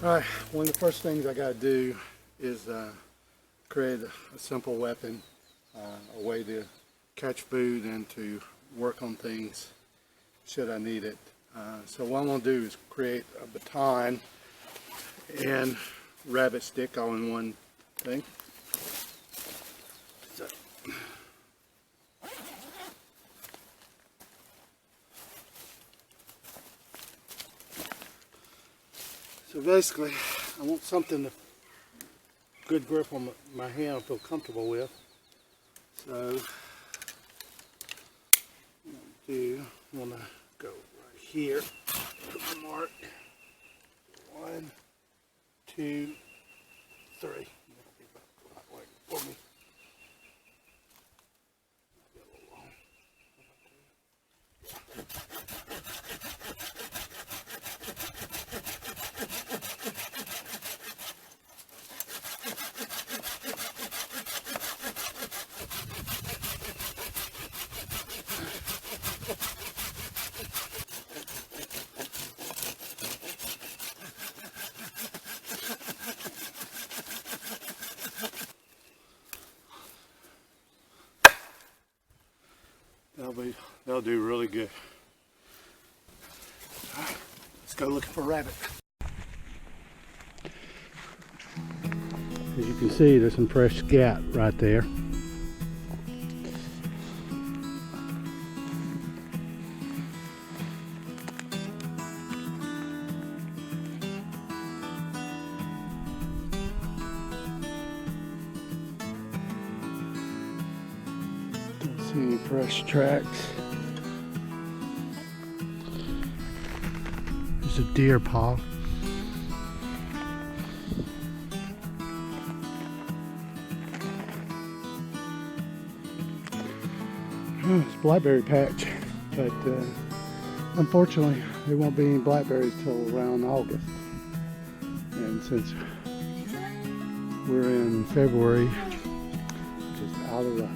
Alright, one of the first things I got to do is create a simple weapon, a way to catch food and to work on things should I need it. So what I'm going to do is create a baton and rabbit stick all in one thing. So basically, I want something to good grip on my hand I feel comfortable with. So I want to go right here, put the mark, 1, 2, 3. That'll be about the right way for me. Might be a little long. That'll do really good. Right, let's go looking for a rabbit. As you can see, there's some fresh scat right there. Don't see any fresh tracks. There's a deer paw. Oh, it's blackberry patch, but unfortunately there won't be any blackberries till around August. And since we're in February, just out of luck.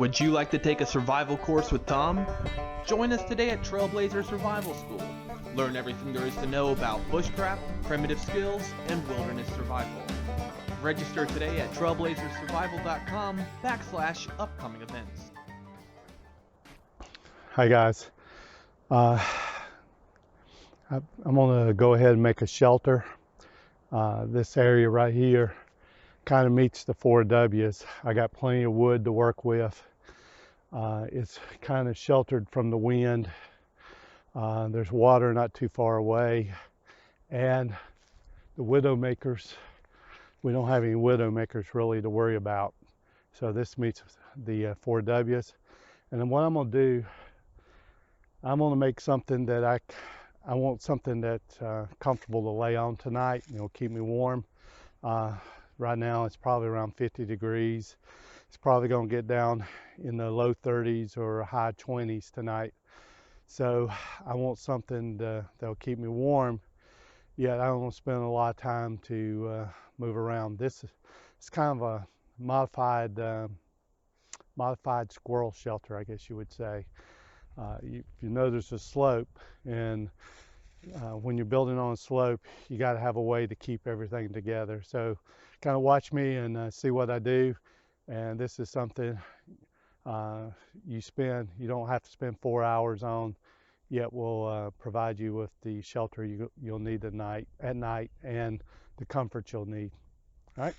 Would you like to take a survival course with Tom? Join us today at TrailBlazer Survival School. Learn everything there is to know about bushcraft, primitive skills, and wilderness survival. Register today at trailblazersurvival.com/upcoming events. Hi guys. I'm going to go ahead and make a shelter. This area right here kind of meets the 4 W's. I got plenty of wood to work with. It's kind of sheltered from the wind. There's water not too far away, and the widow makers, we don't have any widow makers really to worry about. So this meets the 4 W's. And then what I'm going to do, I'm going to make something that I want something that's comfortable to lay on tonight. It'll keep me warm. Right now it's probably around 50 degrees. It's probably going to get down in the low 30s or high 20s tonight. So I want something that'll keep me warm yet I don't want to spend a lot of time to move around. This is it's kind of a modified squirrel shelter, I guess you would say. If you know, there's a slope, and when you're building on a slope, you got to have a way to keep everything together. So kind of watch me and see what I do. And this is something you don't have to spend 4 hours on, yet will provide you with the shelter you'll need at night and the comfort you'll need. All right.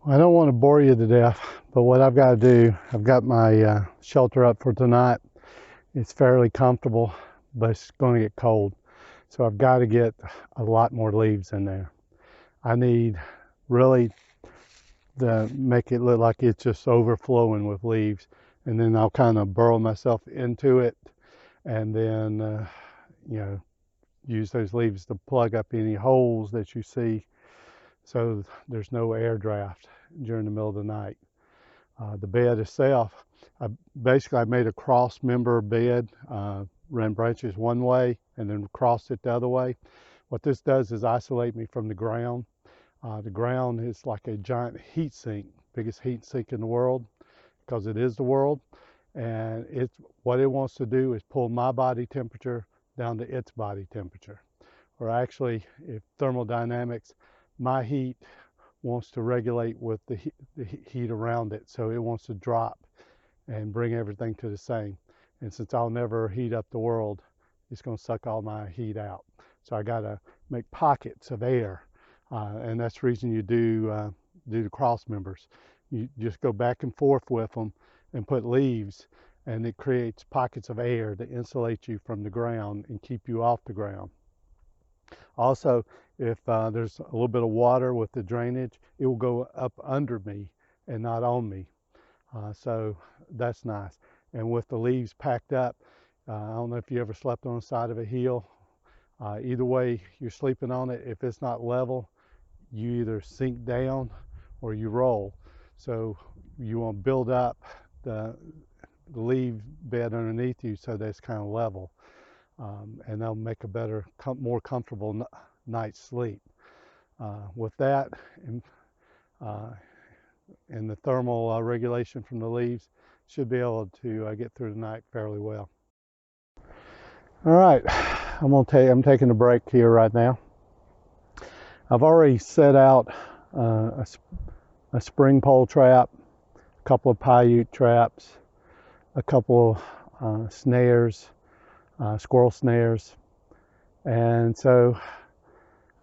I don't want to bore you to death, but what I've got to do, I've got my shelter up for tonight. It's fairly comfortable, but it's going to get cold. So I've got to get a lot more leaves in there. I need really to make it look like it's just overflowing with leaves. And then I'll kind of burrow myself into it and then, use those leaves to plug up any holes that you see, so there's no air draft during the middle of the night. The bed itself, I made a cross member bed, ran branches one way and then crossed it the other way. What this does is isolate me from the ground. The ground is like a giant heat sink, biggest heat sink in the world, because it is the world. And what it wants to do is pull my body temperature down to its body temperature. Or actually, if thermodynamics, my heat wants to regulate with the heat around it. So it wants to drop and bring everything to the same. And since I'll never heat up the world, it's going to suck all my heat out. So I got to make pockets of air. And that's the reason you do the cross members. You just go back and forth with them and put leaves, and it creates pockets of air to insulate you from the ground and keep you off the ground. Also, if there's a little bit of water with the drainage, it will go up under me and not on me. So that's nice. And with the leaves packed up, I don't know if you ever slept on the side of a hill. Either way you're sleeping on it, if it's not level, you either sink down or you roll. So you want to build up the leaf bed underneath you so that it's kind of level. And that'll make a better, more comfortable night's sleep. With that and the thermal regulation from the leaves, should be able to get through the night fairly well. All right, I'm taking a break here right now. I've already set out a spring pole trap, a couple of Paiute traps, a couple snares, squirrel snares, and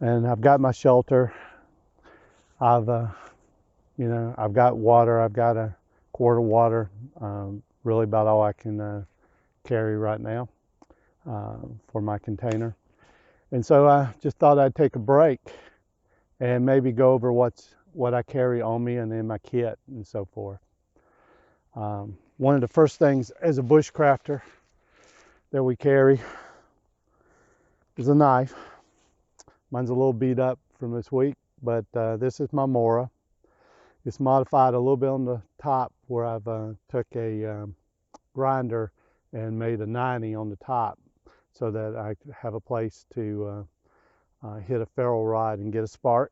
I've got my shelter. I've got water. I've got a quart of water, really about all I can carry right now for my container. And so I just thought I'd take a break and maybe go over what I carry on me and in my kit and so forth. One of the first things as a bushcrafter that we carry is a knife. Mine's a little beat up from this week, but this is my Mora. It's modified a little bit on the top where I've took a grinder and made a 90 on the top so that I have a place to hit a ferrule rod and get a spark.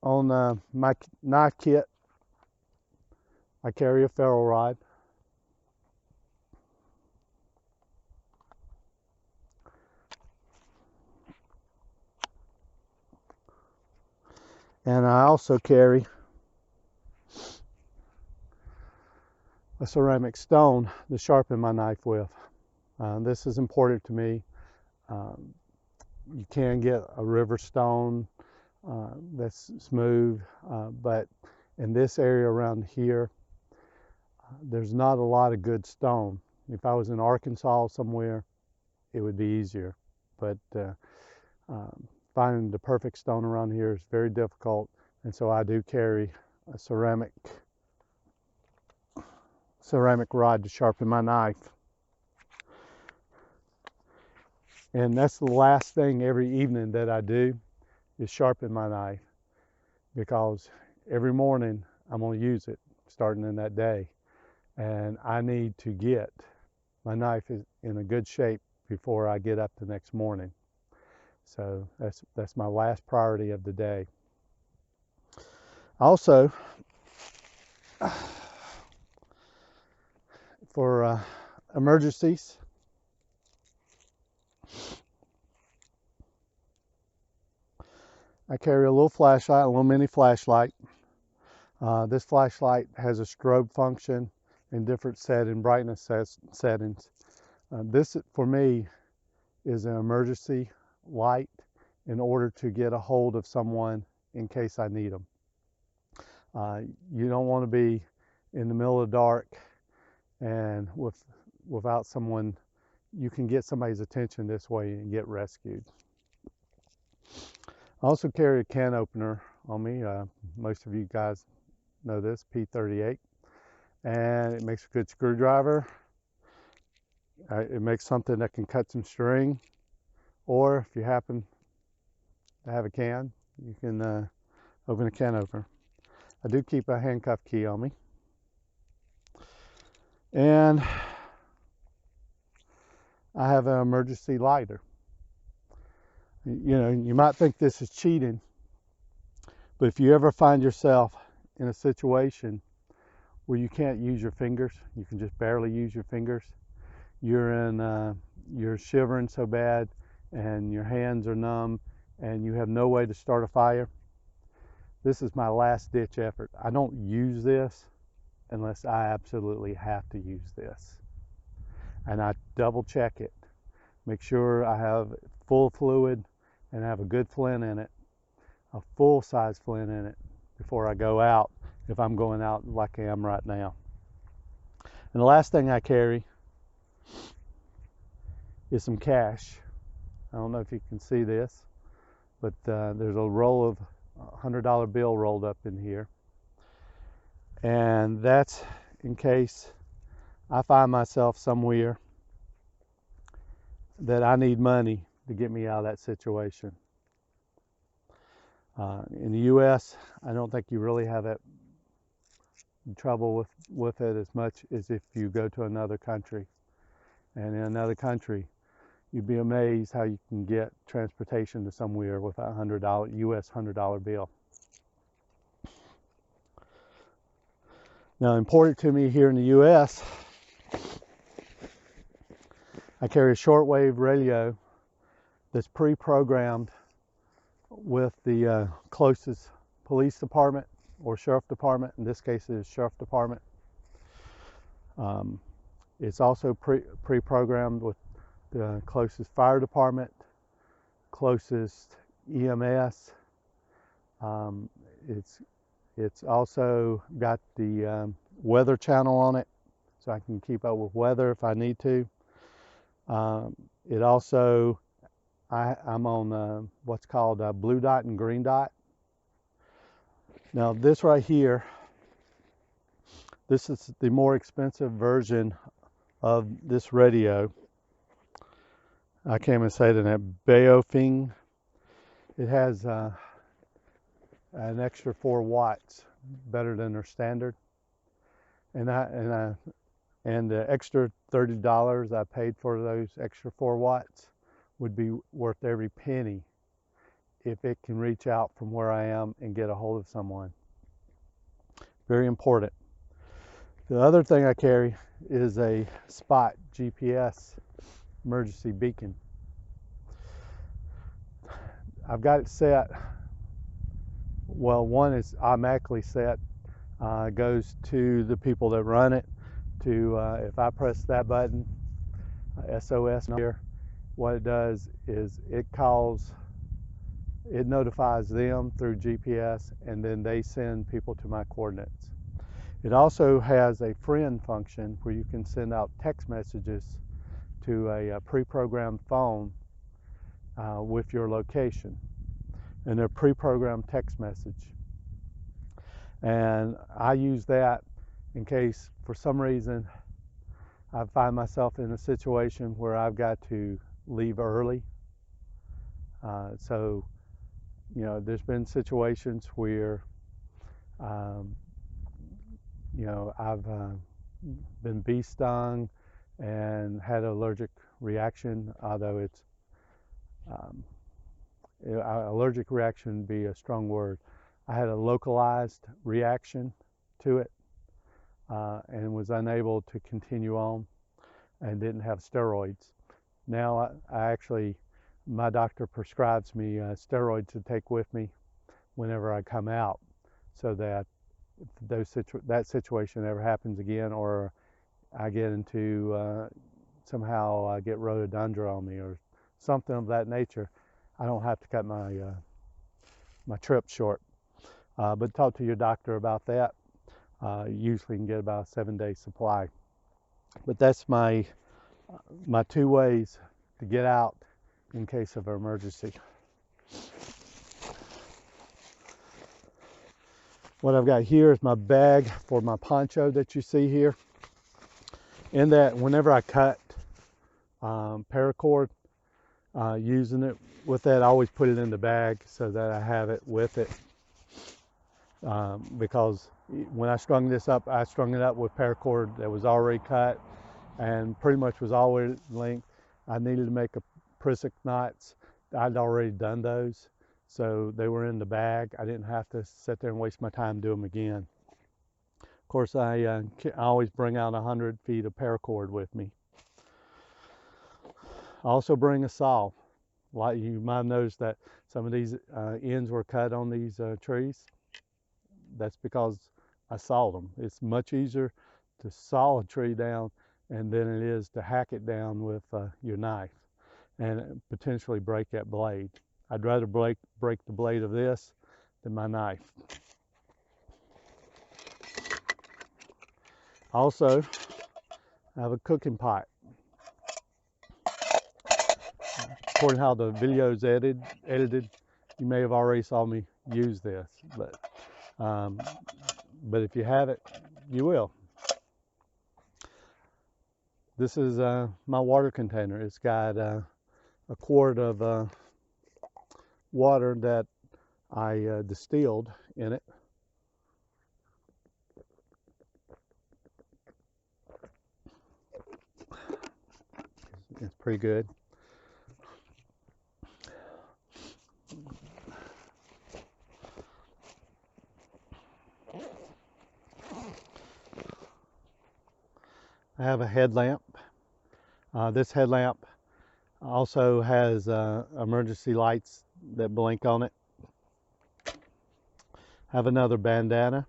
On my knife kit, I carry a ferrule rod. And I also carry a ceramic stone to sharpen my knife with. This is important to me. You can get a river stone that's smooth, but in this area around here, there's not a lot of good stone. If I was in Arkansas somewhere, it would be easier, but finding the perfect stone around here is very difficult, and so I do carry a ceramic rod to sharpen my knife. And that's the last thing every evening that I do is sharpen my knife, because every morning I'm going to use it starting in that day, and I need to get my knife in a good shape before I get up the next morning. So that's my last priority of the day. Also, for emergencies, I carry a little flashlight, a little mini flashlight. This flashlight has a strobe function in different brightness settings. This, for me, is an emergency light in order to get a hold of someone in case I need them. You don't want to be in the middle of the dark and without someone. You can get somebody's attention this way and get rescued. I also carry a can opener on me. Most of you guys know this, P38, and it makes a good screwdriver. It makes something that can cut some string, or if you happen to have a can, you can open a can opener. I do keep a handcuff key on me, and I have an emergency lighter. You know, you might think this is cheating, but if you ever find yourself in a situation where you can't use your fingers, you can just barely use your fingers, you're shivering so bad and your hands are numb and you have no way to start a fire, this is my last ditch effort. I don't use this unless I absolutely have to use this. And I double check it. Make sure I have full fluid and have a good flint in it, a full size flint in it before I go out, if I'm going out like I am right now. And the last thing I carry is some cash. I don't know if you can see this, but there's a roll of $100 bill rolled up in here. And that's in case I find myself somewhere that I need money to get me out of that situation. In the U.S., I don't think you really have that trouble with it as much as if you go to another country. And in another country, you'd be amazed how you can get transportation to somewhere with a $100 U.S. $100 bill. Now, important to me here in the U.S., I carry a shortwave radio that's pre-programmed with the closest police department or sheriff department. In this case, it is sheriff department. It's also pre-programmed with the closest fire department, closest EMS. It's also got the weather channel on it, so I can keep up with weather if I need to. It also, I'm on what's called a blue dot and green dot. Now this right here, this is the more expensive version of this radio. I can't even say the name, Baofeng. It has an extra 4 watts, better than their standard. And the extra $30 I paid for those extra 4 watts would be worth every penny if it can reach out from where I am and get a hold of someone. Very important. The other thing I carry is a Spot GPS emergency beacon. I've got it set. Well, one is automatically set. Goes to the people that run it. If I press that button, SOS here, what it does is it notifies them through GPS, and then they send people to my coordinates. It also has a friend function where you can send out text messages to a pre-programmed phone with your location, and they're pre-programmed text message. And I use that in case for some reason I find myself in a situation where I've got to leave early. So, you know, there's been situations where, you know, I've been bee stung and had an allergic reaction, although it's, allergic reaction would be a strong word. I had a localized reaction to it and was unable to continue on and didn't have steroids. Now my doctor prescribes me steroids to take with me whenever I come out, so that if that situation ever happens again, or I get into somehow I get rhododendron on me or something of that nature, I don't have to cut my my trip short. But talk to your doctor about that. Usually can get about a 7-day supply. But that's my 2 ways to get out in case of an emergency. What I've got here is my bag for my poncho that you see here. In that, whenever I cut paracord, using it with that, I always put it in the bag so that I have it with it. Because when I strung this up, I strung it up with paracord that was already cut and pretty much was already linked. I needed to make a prisic knots I'd already done those, so they were in the bag. I didn't have to sit there and waste my time doing them again. Of course, I always bring out 100 feet of paracord with me. I also bring a saw. Like you might have noticed that some of these ends were cut on these trees. That's because I sawed them. It's much easier to saw a tree down and than it is to hack it down with your knife and potentially break that blade. I'd rather break the blade of this than my knife. Also, I have a cooking pot. According to how the video is edited, you may have already saw me use this, but if you haven't, you will. This is my water container. It's got a quart of water that I distilled in it. It's pretty good. I have a headlamp. This headlamp also has emergency lights that blink on it. I have another bandana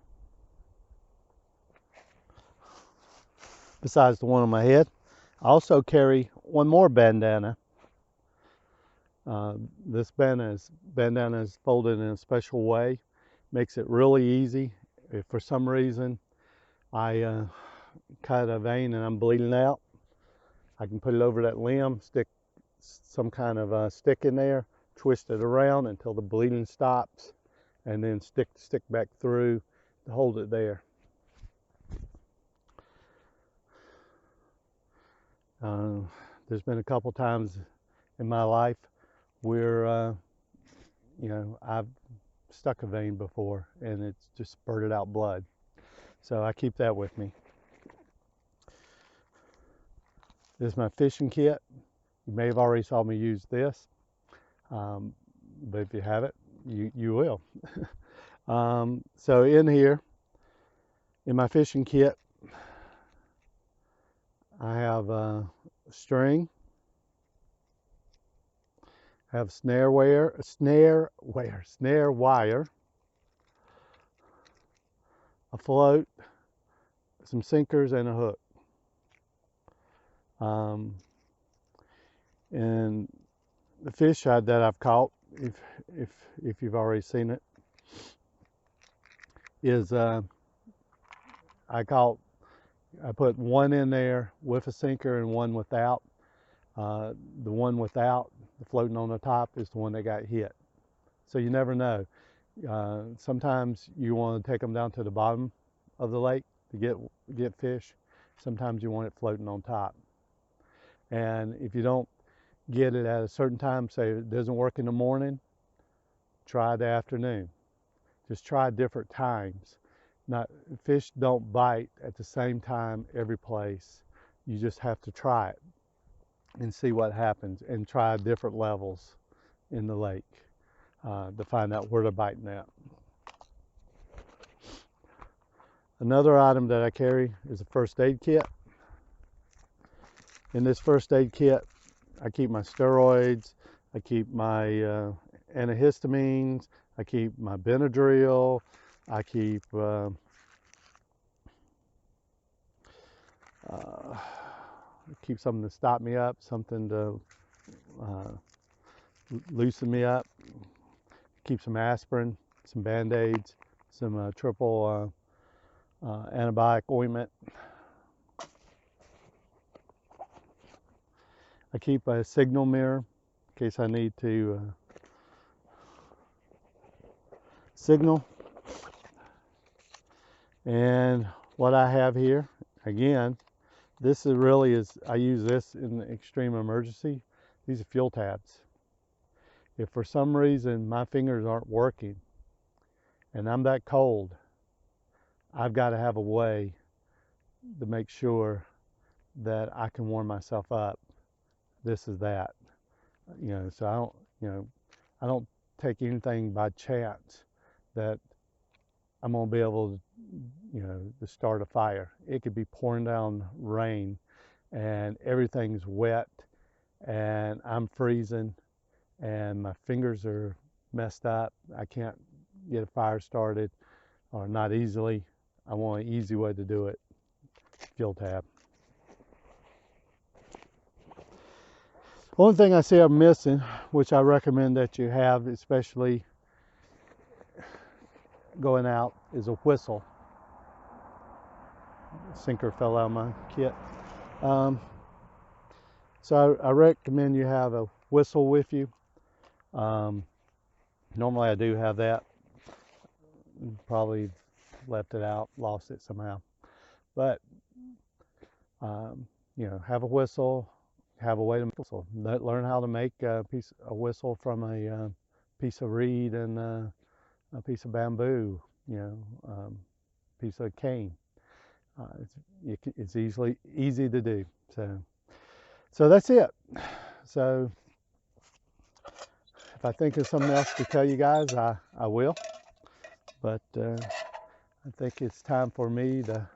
besides the one on my head. I also carry one more bandana. This bandana is folded in a special way. Makes it really easy. If for some reason I cut a vein and I'm bleeding out, I can put it over that limb, stick some kind of stick in there, twist it around until the bleeding stops, and then stick back through to hold it there. There's been a couple times in my life where I've stuck a vein before and it's just spurted out blood, so I keep that with me. This is my fishing kit. You may have already saw me use this, but if you haven't, you will. So in here, in my fishing kit, I have a string, I have snare wire, a float, some sinkers, and a hook. And the fish that I've caught, if you've already seen it, is I put one in there with a sinker and one without. The one without, the floating on the top, is the one that got hit. So you never know. Sometimes you want to take them down to the bottom of the lake to get fish. Sometimes you want it floating on top. And if you don't get it at a certain time, say it doesn't work in the morning, try the afternoon. Just try different times. Fish don't bite at the same time every place. You just have to try it and see what happens, and try different levels in the lake to find out where they're biting at. Another item that I carry is a first aid kit. In this first aid kit, I keep my steroids, I keep my antihistamines, I keep my Benadryl, I keep something to stop me up, something to loosen me up, keep some aspirin, some Band-Aids, some triple antibiotic ointment. I keep a signal mirror in case I need to signal. And what I have here, again, this is really I use this in the extreme emergency. These are fuel tabs. If for some reason my fingers aren't working and I'm that cold, I've got to have a way to make sure that I can warm myself up. This is that, so I don't, You know, I don't take anything by chance that I'm gonna be able to, you know, to start a fire. It could be pouring down rain and everything's wet and I'm freezing and my fingers are messed up. I can't get a fire started, or not easily. I want an easy way to do it. Fuel tab. One thing I see I'm missing, which I recommend that you have, especially going out, is a whistle. Sinker fell out of my kit. So I recommend you have a whistle with you. Normally I do have that. Probably left it out, lost it somehow. But you know, have a whistle, have a way to whistle. Learn how to make a whistle from a piece of reed and a piece of bamboo. You know, piece of cane. It's easy to do. So that's it. So if I think of something else to tell you guys, I will. But I think it's time for me to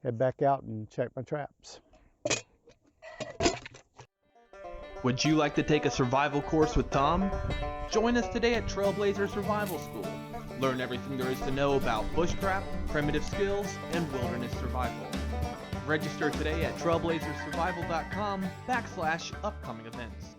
head back out and check my traps. Would you like to take a survival course with Tom? Join us today at TrailBlazer Survival School. Learn everything there is to know about bushcraft, primitive skills, and wilderness survival. Register today at trailblazersurvival.com/upcoming events.